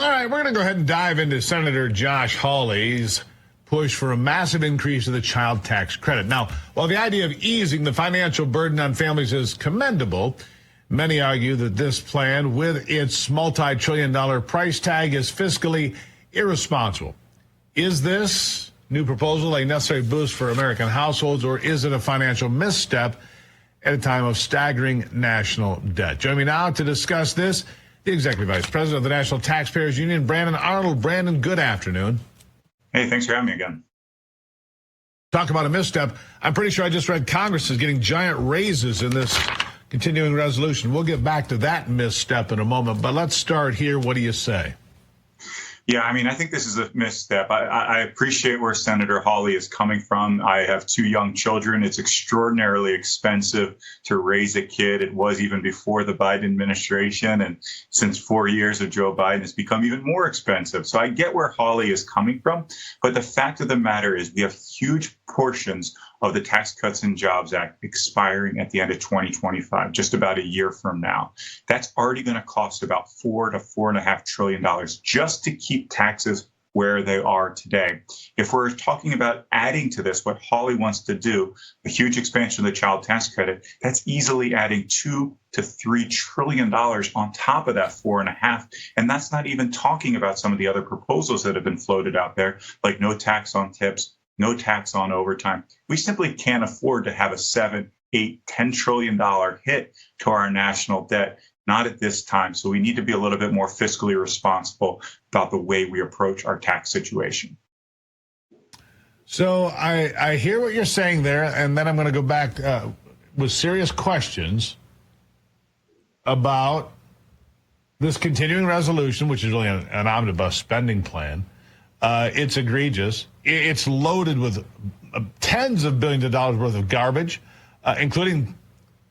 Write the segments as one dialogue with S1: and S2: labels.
S1: All right, we're going to go ahead and dive into Senator Josh Hawley's push for a massive increase of the child tax credit. Now, while the idea of easing the financial burden on families is commendable, many argue that this plan, with its multi-trillion-dollar price tag, is fiscally irresponsible. Is this new proposal a necessary boost for American households, or is it a financial misstep at a time of staggering national debt? Join me now to discuss this, the Executive Vice President of the National Taxpayers Union, Brandon Arnold. Brandon, good afternoon.
S2: Hey, thanks for having me again.
S1: Talk about a misstep. I'm pretty sure I just read Congress is getting giant raises in this continuing resolution. We'll get back to that misstep in a moment, but let's start here. What do you say?
S2: Yeah, I mean, I think this is a misstep. I appreciate where Senator Hawley is coming from. I have two young children. It's extraordinarily expensive to raise a kid. It was even before the Biden administration. And since 4 years of Joe Biden, it's become even more expensive. So I get where Hawley is coming from. But the fact of the matter is we have huge portions of the Tax Cuts and Jobs Act expiring at the end of 2025, just about a year from now. That's already going to cost about $4 to $4.5 trillion just to keep taxes where they are today. If we're talking about adding to this, what Hawley wants to do, a huge expansion of the child tax credit, that's easily adding $2 to $3 trillion on top of that 4.5. And that's not even talking about some of the other proposals that have been floated out there, like no tax on tips, no tax on overtime. We simply can't afford to have a $7, $8, $10 trillion hit to our national debt, not at this time. So we need to be a little bit more fiscally responsible about the way we approach our tax situation.
S1: So I hear what you're saying there, and then I'm going to go back with serious questions about this continuing resolution, which is really an omnibus spending plan. It's egregious. It's loaded with tens of billions of dollars worth of garbage, including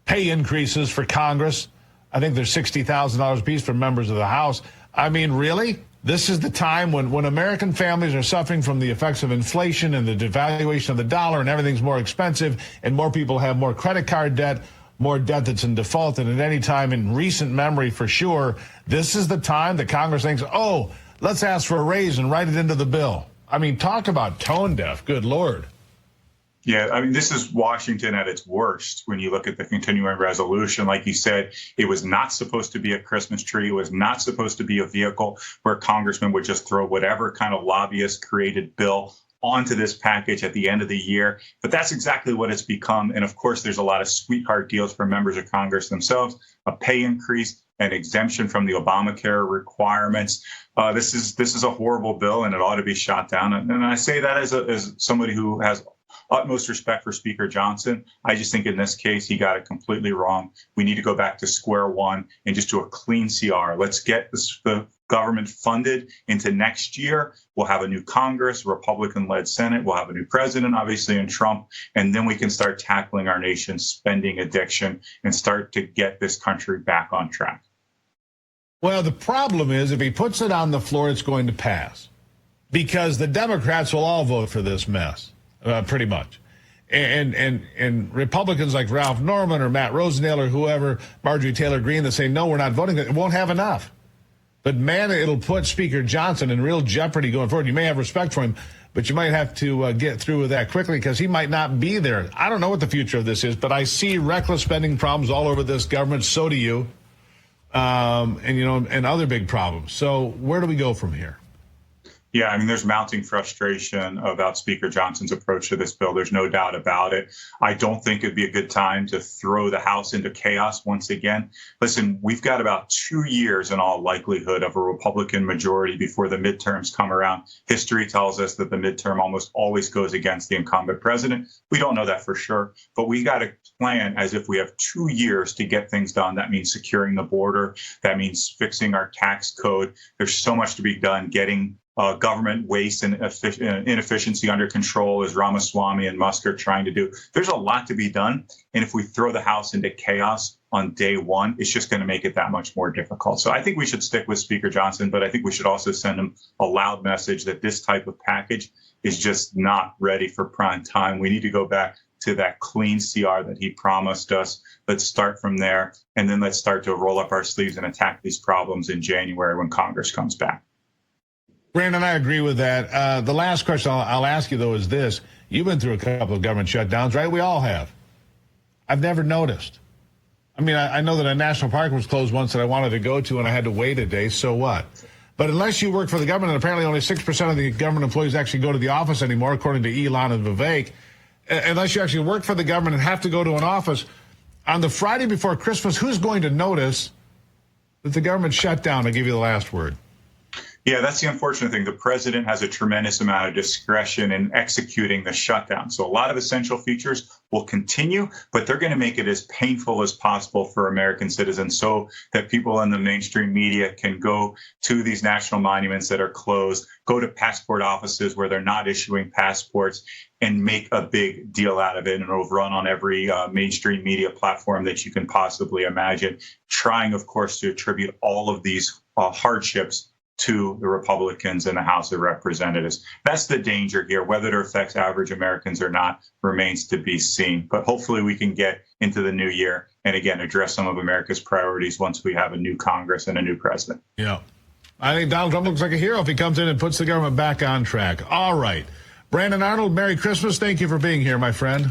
S1: pay increases for Congress. I think there's $60,000 a piece for members of the House. I mean, really? This is the time when American families are suffering from the effects of inflation and the devaluation of the dollar, and everything's more expensive, and more people have more credit card debt, more debt that's in default than at any time in recent memory for sure. This is the time that Congress thinks, oh, let's ask for a raise and write it into the bill. I mean, talk about tone deaf. Good Lord.
S2: Yeah, I mean, this is Washington at its worst when you look at the continuing resolution. Like you said, it was not supposed to be a Christmas tree. It was not supposed to be a vehicle where congressmen would just throw whatever kind of lobbyist created bill onto this package at the end of the year. But that's exactly what it's become. And of course, there's a lot of sweetheart deals for members of Congress themselves, a pay increase, an exemption from the Obamacare requirements. This is a horrible bill, and it ought to be shot down. And I say that as somebody who has utmost respect for Speaker Johnson. I just think in this case, he got it completely wrong. We need to go back to square one and just do a clean CR. Let's get the government funded into next year. We'll have a new Congress, Republican-led Senate. We'll have a new president, obviously, in Trump. And then we can start tackling our nation's spending addiction and start to get this country back on track.
S1: Well, the problem is if he puts it on the floor, it's going to pass because the Democrats will all vote for this mess, pretty much. And Republicans like Ralph Norman or Matt Rosendale or whoever, Marjorie Taylor Greene, that say, no, we're not voting, it won't have enough. But, man, it'll put Speaker Johnson in real jeopardy going forward. You may have respect for him, but you might have to get through with that quickly because he might not be there. I don't know what the future of this is, but I see reckless spending problems all over this government. So do you. And other big problems. So where do we go from here?
S2: Yeah, I mean, there's mounting frustration about Speaker Johnson's approach to this bill. There's no doubt about it. I don't think it'd be a good time to throw the House into chaos once again. Listen, we've got about 2 years in all likelihood of a Republican majority before the midterms come around. History tells us that the midterm almost always goes against the incumbent president. We don't know that for sure, but we got to plan as if we have 2 years to get things done. That means securing the border. That means fixing our tax code. There's so much to be done, getting government waste and inefficiency under control, as Ramaswamy and Musk are trying to do. There's a lot to be done. And if we throw the House into chaos on day one, it's just going to make it that much more difficult. So I think we should stick with Speaker Johnson, but I think we should also send him a loud message that this type of package is just not ready for prime time. We need to go back to that clean CR that he promised us. Let's start from there, and then let's start to roll up our sleeves and attack these problems in January when Congress comes back.
S1: Brandon, I agree with that. The last question I'll ask you, though, is this. You've been through a couple of government shutdowns, right? We all have. I've never noticed. I mean, I know that a national park was closed once that I wanted to go to, and I had to wait a day. So what? But unless you work for the government, and apparently only 6% of the government employees actually go to the office anymore, according to Elon and Vivek, unless you actually work for the government and have to go to an office, on the Friday before Christmas, who's going to notice that the government shut down? I'll give you the last word.
S2: Yeah, that's the unfortunate thing. The president has a tremendous amount of discretion in executing the shutdown. So a lot of essential features will continue, but they're going to make it as painful as possible for American citizens so that people in the mainstream media can go to these national monuments that are closed, go to passport offices where they're not issuing passports, and make a big deal out of it. And it'll run on every mainstream media platform that you can possibly imagine, trying, of course, to attribute all of these hardships to the Republicans in the House of Representatives. That's the danger here. Whether it affects average Americans or not remains to be seen. But hopefully we can get into the new year and, again, address some of America's priorities once we have a new Congress and a new president.
S1: Yeah. I think Donald Trump looks like a hero if he comes in and puts the government back on track. All right. Brandon Arnold, Merry Christmas. Thank you for being here, my friend.